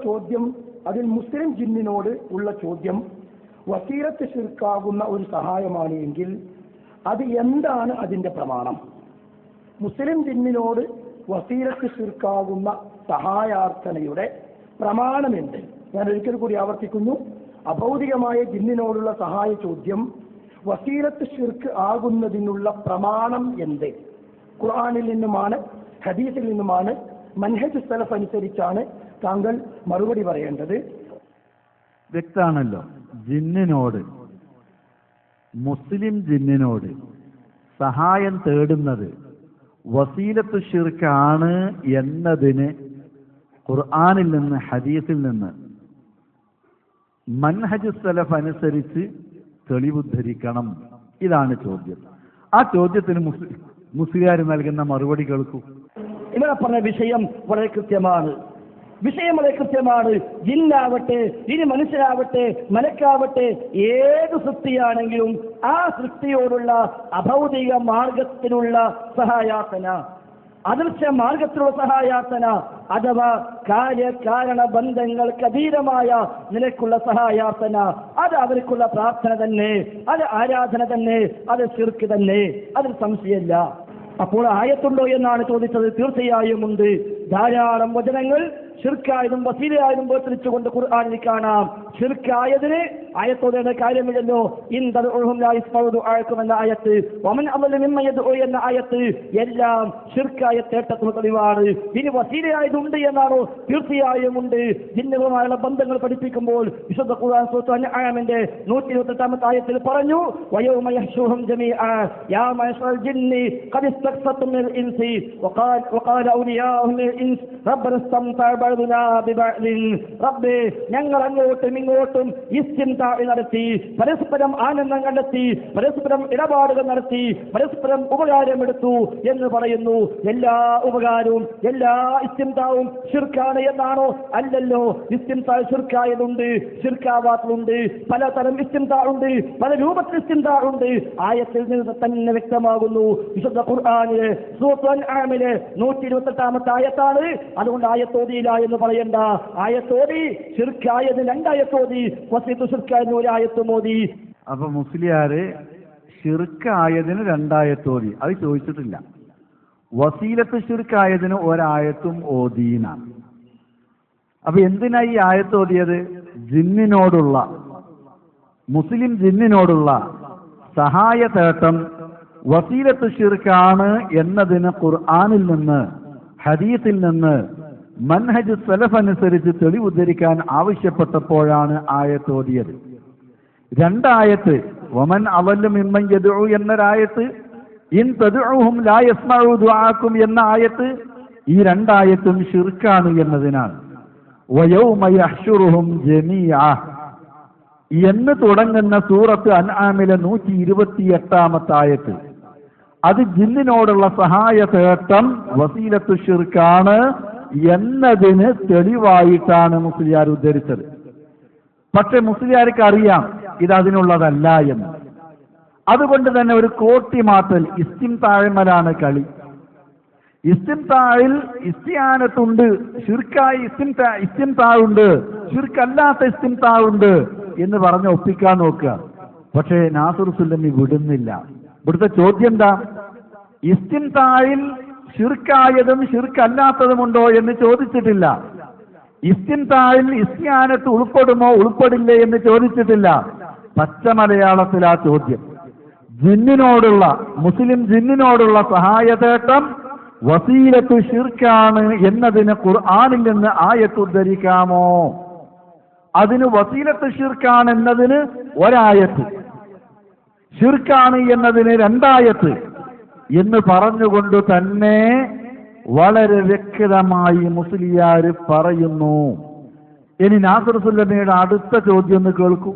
ചോദ്യം, അതിൽ മുസ്ലിം ജിന്നിനോട് ഉള്ള ചോദ്യം വസീലത്ത് ശിർക്കാകുന്ന ഒരു സഹായമാണ് എങ്കിൽ അത് എന്താണ് അതിന്റെ പ്രമാണം? മുസ്ലിം ജിന്നിനോട് വസീലത്ത് ശിർക്കാകുന്ന സഹായാർത്ഥനയുടെ പ്രമാണമെന്ത്? ഞാൻ ഒരിക്കൽ കൂടി ആവർത്തിക്കുന്നു, അഭൗതികമായ ജിന്നിനോടുള്ള സഹായ ചോദ്യം വസീലത്ത് ശിർക്ക് ആകുന്നതിനുള്ള പ്രമാണം എന്ത്? ഖുർആനിൽ നിന്നുമാണ്, ഹദീസിൽ നിന്നുമാണ്, മൻഹജ് സലഫ് അനുസരിച്ചാണ് താങ്കൾ മറുപടി പറയേണ്ടത്. വ്യക്തമാണല്ലോ, ജിന്നിനോട്, മുസ്ലിം ജിന്നിനോട് സഹായം തേടുന്നത് വസീലത്ത് ശിർക്കാണ് എന്നതിന് ഖുർആനിൽ നിന്ന് ഹദീസിൽ നിന്ന് മൻഹജ് സലഫ് അനുസരിച്ച് തെളിവുദ്ധരിക്കണം. ഇതാണ് ചോദ്യം. ആ ചോദ്യത്തിന് മുസ്ലിയാർ നൽകുന്ന മറുപടി കേൾക്കൂ. ഇവിടെ പറഞ്ഞ വിഷയം വളരെ കൃത്യമാണ്. ജിന്നാവട്ടെ, ഇനി മനുഷ്യരാവട്ടെ, മലക്കാവട്ടെ, ഏത് സൃഷ്ടിയാണെങ്കിലും ആ സൃഷ്ടിയോടുള്ള അഭൗതിക മാർഗത്തിലുള്ള സഹായാസന, അദൃശ്യ മാർഗത്തിലുള്ള സഹായാസന, അഥവാ കാര്യകാരണ ബന്ധങ്ങൾക്ക് അതീതമായ നിലക്കുള്ള സഹായാസന, അത് അവർക്കുള്ള പ്രാർത്ഥന തന്നെ, അത് ആരാധന തന്നെ, അത് ശിർക്ക് തന്നെ, അതിൽ സംശയമില്ല. അപ്പോൾ ആയത്തുണ്ടോ എന്നാണ് ചോദിച്ചത്. തീർച്ചയായും ഉണ്ട്. ധാരാളം വചനങ്ങൾ ഷിർക്കായതും വസീലയായതും വേർതിരിച്ചുകൊണ്ട് ഖുർആനിൽ കാണാം. ഷിർക്കായതിന് ആയത്തോടെ കാര്യമില്ലല്ലോ. എന്ന ആയത്ത്, വമൻ അളല മിമ്മൻ യദ്ഉ എന്ന ആയത്ത് എല്ലാം ഷിർക്കായ തേട്ടത്തിന് തെളിവാണ്. ഇനി വസീലയായതുണ്ട് എന്നാണോ? തീർച്ചയായും ഉണ്ട്. ജിന്നുകളുമായുള്ള ബന്ധങ്ങൾ പഠിപ്പിക്കുമ്പോൾ വിശുദ്ധ ഖുർആൻ സൂറത്ത് അൻആമിന്റെ 128 ആയത്തിൽ പറഞ്ഞു, വയൗമ യഹ്ശുറുഹും ജമീഅ യാ മഅശറൽ ജിന്നി ഖദ് ഇസ്തക്സതും മിനൽ ഇൻസി വഖാല ഔലിയാഉഹും മിനൽ ഇൻസ് റബ്ബനാ ഇസ്തംതഅ ബഅദുനാ ബിബഅദിൻ. റബ്ബേ, ഞങ്ങൾ അങ്ങോട്ടും ഇങ്ങോട്ടും ഇസ്തിംതാഅ നടത്തി, പരസ്പരം ആനന്ദം കണ്ടെത്തി, പരസ്പരം ഇടപാടുകൾ നടത്തി, പരസ്പരം ഉപകാരമെടുത്തു എന്ന് പറയുന്നു. എല്ലാ ഉപകാരവും എല്ലാ ഇസ്തിംതാവും ശിർക്കാണ് എന്നാണോ? അല്ലല്ലോ. ഇസ്തിംതാ ശിർക്കായതുണ്ട്, ശിർക്കാവാത്തതുണ്ട്. പലതരം ഇസ്തിംതാ ഉണ്ട്, പല രൂപത്തിൽ ഇസ്തിംതാ ഉണ്ട്. ആയത്തിൽ നിന്ന് തന്നെ വ്യക്തമാകുന്നു. വിശുദ്ധ ഖുർആനിലെ സൂറത്തുൽ അൻആമിലെ 128 ആയത്താണ്. അതുകൊണ്ട് ആയത്തോതിയില്ല എന്ന് പറയണ്ട. ആയത്തോതി ശിർക്കായത് 2 ആയത്തോതി, വസീലത്ത് ശിർക്കായതിന് 1 ആയത്തും ഓതി. അപ്പൊ മുസ്ലിയാര് ശിർക്കായതിന് 2 ആയത്തോതി, അത് ചോദിച്ചിട്ടില്ല. വസീലത്ത് ശിർക്കായതിന് 1 ആയത്തും ഓതീനാണ്. അപ്പൊ എന്തിനാ ഈ ആയത്തോതിയത്? ജിന്നിനോടുള്ള, മുസ്ലിം ജിന്നിനോടുള്ള സഹായ തേട്ടം വസീലത്ത് ശിർക്കാണ് എന്നതിന് ഖുർആനിൽ നിന്ന് ഹദീസിൽ നിന്ന് മൻഹജ് സലഫ് അനുസരിച്ച് തെളിവുദ്ധരിക്കാൻ ആവശ്യപ്പെട്ടപ്പോഴാണ് ആയത്തോതിയത്. 2 ആയത്ത്, വമൻ അളല മിമ്മൻ യദ്ഉ എന്നൊരായത്ത്, ഇൻ തദ്ഉഹും ലാ യസ്മഉ ദുആക്കും എന്ന ആയത്ത്, ഈ 2 ആയത്തും ശിർക്കാണ് എന്നതിനാണ്. വയൗമ യഹ്ശുറുഹും ജമീഅ എന്ന് തുടങ്ങുന്ന സൂറത്ത് അൻആമിലെ 128 ആയത്ത്, അത് ജിന്നിനോടുള്ള സഹായ തേട്ടം വസീലത്ത് ശിർക്കാണ് എന്നതിന് തെളിവായിട്ടാണ് മുസ്ലിയാർ ഉദ്ധരിച്ചത്. പക്ഷെ മുസ്ലിയാർക്ക് അറിയാം ഇത് അതിനുള്ളതല്ല എന്ന്. അതുകൊണ്ട് തന്നെ ഒരു കോട്ടിമാറ്റൽ, ഇസ്തിംതാഴ്മലാണ് കളി. ഇസ്തിംതായിൽ ഇസ്തിയാനത്തുണ്ട്, ശിർക്കായി ഇസ്തിംതാവുണ്ട്, ശിർക്കല്ലാത്ത ഇസ്തിംതാവുണ്ട് എന്ന് പറഞ്ഞ് ഒപ്പിക്കാൻ നോക്കുക. പക്ഷേ നാസിർ സുല്ലമി വിടുന്നില്ല. ഇവിടുത്തെ ചോദ്യം എന്താ? ഇസ്തിംതായിൽ ശിർക്കായതും ശിർക്കല്ലാത്തതുമുണ്ടോ എന്ന് ചോദിച്ചിട്ടില്ല. ഇസ്തിംതായിൽ ഇസ്തിയാനത്ത് ഉൾപ്പെടുമോ ഉൾപ്പെടില്ലേ എന്ന് ചോദിച്ചിട്ടില്ല. പച്ച മലയാളത്തിലാ ചോദ്യം. ജിന്നിനോടുള്ള, മുസ്ലിം ജിന്നിനോടുള്ള സഹായതേട്ടം വസീലത്തു ശിർക്കാണ് എന്നതിന് ഖുർആനിൽ നിന്ന് ആയത്ത് ഉദ്ധരിക്കാമോ? അതിന് വസീലത്ത് ശിർക്കാണ് എന്നതിന് 1 ആയത്ത്, ശിർക്കാണ് എന്നതിന് 2 ആയത്ത് എന്ന് പറഞ്ഞുകൊണ്ട് തന്നെ വളരെ വ്യക്തമായി മുസ്ലിയാര് പറയുന്നു. ഇനി നാസിർ സുല്ലമിയുടെ അടുത്ത ചോദ്യം ഒന്ന് കേൾക്കൂ.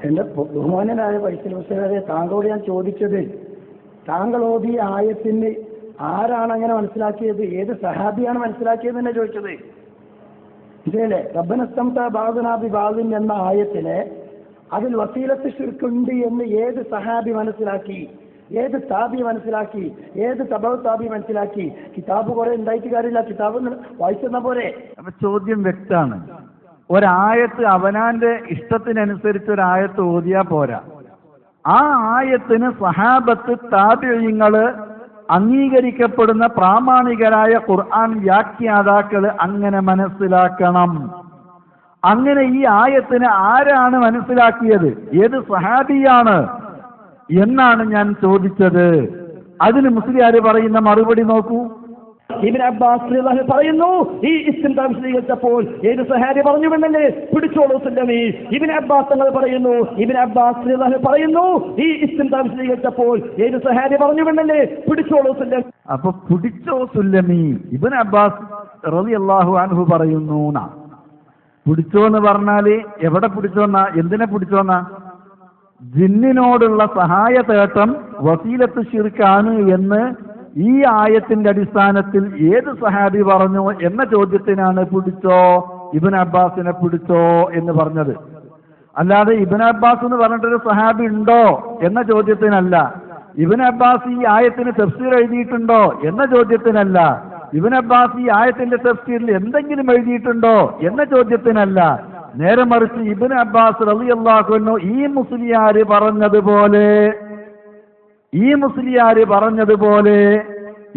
എന്റെ ബഹുമാനനായ വൈസൽ മുസ്ലിയാരെ, താങ്കളോട് ഞാൻ ചോദിച്ചത്, താങ്കൾ ഓതിയ ആയത്തിന് ആരാണ് അങ്ങനെ മനസ്സിലാക്കിയത്, ഏത് സഹാബിയാണ് മനസ്സിലാക്കിയത് തന്നെ ചോദിച്ചത്. ഇതേലെ റബ്ബന ഇസ്തംതഅ ബഅദുനാ ബിബഅദിൻ എന്ന ആയത്തിലെ അതിൽ വസീലത്ത് ശിർക്കുണ്ട് എന്ന് ഏത് സഹാബി മനസ്സിലാക്കി, ഏത് താബി മനസ്സിലാക്കി, ഏത് തബഉ താബി മനസ്സിലാക്കി? കിതാബ് കുറെ ഉണ്ടായിട്ട് കാര്യമില്ല, കിതാബ് വായിച്ചെന്ന പോലെ. അപ്പൊ ചോദ്യം വ്യക്തമാണ്. ഒരായത്ത് അവനാന്റെ ഇഷ്ടത്തിനനുസരിച്ച് ഒരായത്ത് ഓതിയാ പോരാ. ആ ആയത്തിന് സഹാബത്ത് താബിഈങ്ങള് അംഗീകരിക്കപ്പെടുന്ന പ്രാമാണികരായ ഖുർആൻ വ്യാഖ്യാതാക്കള് അങ്ങനെ മനസ്സിലാക്കണം. അങ്ങനെ ഈ ആയത്തിന് ആരാണ് മനസ്സിലാക്കിയത്, ഏത് സഹാബിയാണ് എന്നാണ് ഞാൻ ചോദിച്ചത്. അതിന് മുസ്ലിയാര് പറയുന്ന മറുപടി നോക്കൂ. ഇബ്നു അബ്ബാസ് റളിയല്ലാഹു പറയുന്നു, ഈ ഇസ്തിംതാ വിശദീകരിച്ചപ്പോൾ ഏത് സഹാബി പറഞ്ഞുവെന്നല്ലേ, പിടിച്ചോളൂ സുല്ലമി. ഇബ്നു അബ്ബാസ് തങ്ങൾ പറയുന്നു, ഇബ്നു അബ്ബാസ് റളിയല്ലാഹു പറയുന്നു, ഈ ഇസ്തിംതാ വിശദീകരിച്ചപ്പോൾ ഏത് സഹാബി പറഞ്ഞുവെന്നല്ലേ, പിടിച്ചോളൂ സുല്ലമി. അപ്പൊ പിടിച്ചോ സുല്ലമി ഇബ്നു അബ്ബാസ് റളിയല്ലാഹു അൻഹു പറയുന്നു. പിടിച്ചോ എന്ന് പറഞ്ഞാല് എവിടെ പിടിച്ചോന്നാ, എന്തിനെ പിടിച്ചോന്നാ? ജിന്നിനോടുള്ള സഹായ തേട്ടം വസീലത്ത് ശിർക്കാണ് എന്ന് ഈ ആയത്തിന്റെ അടിസ്ഥാനത്തിൽ ഏത് സഹാബി പറഞ്ഞു എന്ന ചോദ്യത്തിനാണ് പിടിച്ചോ, ഇബ്നു അബ്ബാസിനെ പിടിച്ചോ എന്ന് പറഞ്ഞത്. അല്ലാതെ ഇബ്നു അബ്ബാസ് എന്ന് പറഞ്ഞിട്ടൊരു സഹാബി ഉണ്ടോ എന്ന ചോദ്യത്തിനല്ല, ഇബ്നു അബ്ബാസ് ഈ ആയത്തിന് തഫ്സീർ എഴുതിയിട്ടുണ്ടോ എന്ന ചോദ്യത്തിനല്ല, ഇബ്നു അബ്ബാസ് ഈ ആയത്തിന്റെ തഫ്സീറിൽ എന്തെങ്കിലും എഴുതിയിട്ടുണ്ടോ എന്ന ചോദ്യത്തിനല്ല. നേരെ മറിച്ച് ഇബ്നു അബ്ബാസ് റളിയല്ലാഹു അൻഹു ഈ മുസ്ലിയാര് പറഞ്ഞതുപോലെ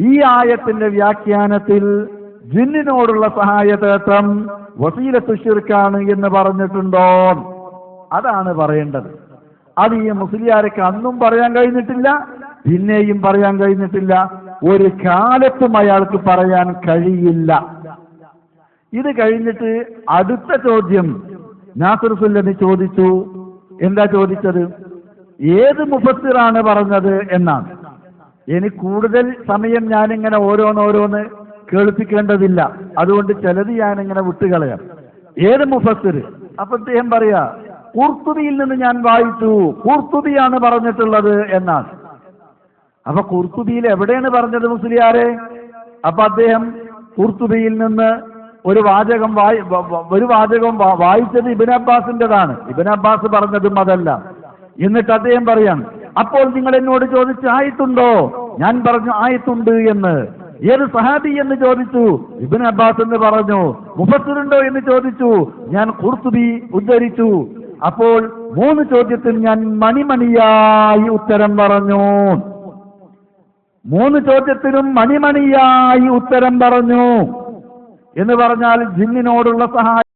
ഈ ആയത്തിന്റെ വ്യാഖ്യാനത്തിൽ ജിന്നിനോടുള്ള സഹായതേട്ടം വസീലത്തു ശിർക്കാണ് എന്ന് പറഞ്ഞിട്ടുണ്ടോ? അതാണ് പറയേണ്ടത്. അത് ഈ മുസ്ലിയാർക്ക് അന്നും പറയാൻ കഴിഞ്ഞിട്ടില്ല, പിന്നെയും പറയാൻ കഴിഞ്ഞിട്ടില്ല, ഒരു കാലത്തും അയാൾക്ക് പറയാൻ കഴിയില്ല. ഇത് കഴിഞ്ഞിട്ട് അടുത്ത ചോദ്യം നാസിർ സുല്ലമി ചോദിച്ചു. എന്താ ചോദിച്ചത്? ഏത് മുഫസ്സിറാണ് പറഞ്ഞത് എന്നാണ്. ഇനി കൂടുതൽ സമയം ഞാനിങ്ങനെ ഓരോന്നോരോന്ന് കേൾപ്പിക്കേണ്ടതില്ല, അതുകൊണ്ട് ചിലത് ഞാനിങ്ങനെ വിട്ടുകളയാം. ഏത് മുഫസ്സിർ? അപ്പൊ അദ്ദേഹം പറയാ, ഖുർത്തുബിയിൽ നിന്ന് ഞാൻ വായിച്ചു, ഖുർത്തുബിയാണ് പറഞ്ഞിട്ടുള്ളത് എന്നാണ്. അപ്പൊ ഖുർത്തുബിയിൽ എവിടെയാണ് പറഞ്ഞത് മുസ്ലിയാരെ? അപ്പൊ അദ്ദേഹം ഖുർത്തുബിയിൽ നിന്ന് ഒരു വാചകം വായിച്ചത് ഇബ്നു അബ്ബാസിൻ്റെതാണ്, ഇബ്നു അബ്ബാസ് പറഞ്ഞതും അതല്ല. എന്നിട്ട് അദ്ദേഹം പറയാം, അപ്പോൾ നിങ്ങൾ എന്നോട് ചോദിച്ചു ആയത്തുണ്ടോ? ഞാൻ പറഞ്ഞു ആയത്തുണ്ട് എന്ന്. ഏത് സഹാബി എന്ന് ചോദിച്ചു, ഇബ്നു അബ്ബാസ് എന്ന് പറഞ്ഞു. മുഫസ്സിറുണ്ടോ എന്ന് ചോദിച്ചു, ഞാൻ ഖുർത്തുബി ഉദ്ധരിച്ചു. അപ്പോൾ 3 ചോദ്യത്തിന് ഞാൻ മണിമണിയായി ഉത്തരം പറഞ്ഞു. 3 ചോദ്യത്തിനും മണിമണിയായി ഉത്തരം പറഞ്ഞു എന്ന് പറഞ്ഞാൽ ജിന്നിനോടുള്ള സഹായം